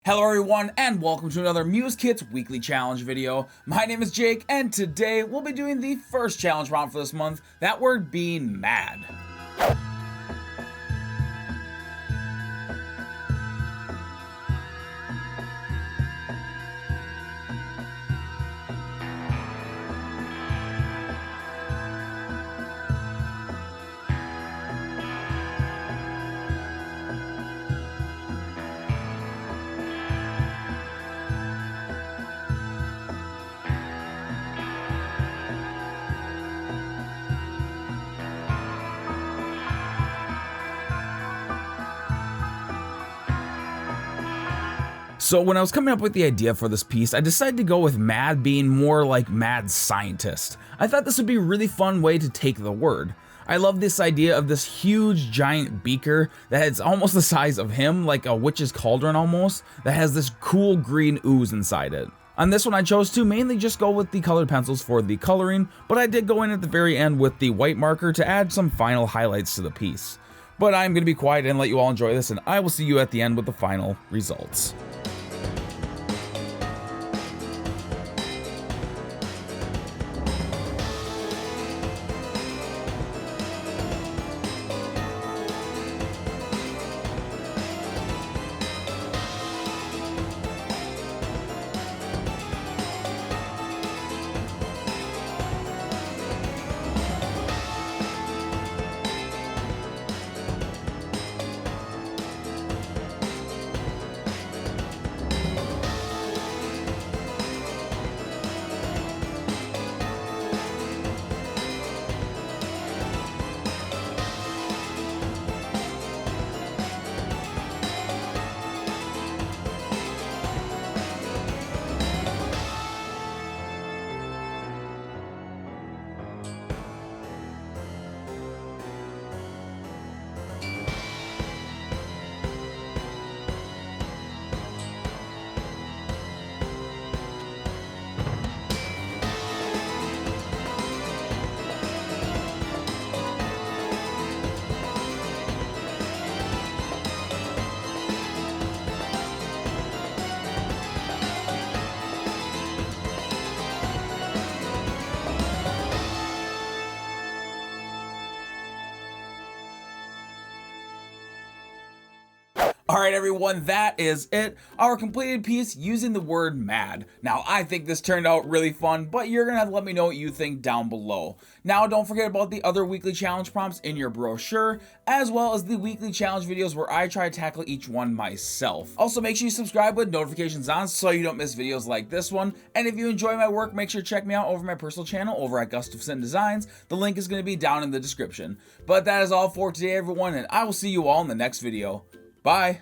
Hello everyone and welcome to another Muse Kits weekly challenge video. My name is Jake and today we'll be doing the first challenge prompt for this month, that word being mad. So when I was coming up with the idea for this piece, I decided to go with mad being more like mad scientist. I thought this would be a really fun way to take the word. I love this idea of this huge giant beaker that is almost the size of him, like a witch's cauldron almost, that has this cool green ooze inside it. On this one I chose to mainly just go with the colored pencils for the coloring, but I did go in at the very end with the white marker to add some final highlights to the piece. But I'm going to be quiet and let you all enjoy this, and I will see you at the end with the final results. Alright everyone, that is it. Our completed piece using the word mad. Now I think this turned out really fun, but you're gonna have to let me know what you think down below. Now don't forget about the other weekly challenge prompts in your brochure, as well as the weekly challenge videos where I try to tackle each one myself. Also make sure you subscribe with notifications on so you don't miss videos like this one. And if you enjoy my work, make sure to check me out over my personal channel over at Gustafson Designs. The link is gonna be down in the description. But that is all for today everyone, and I will see you all in the next video. Bye!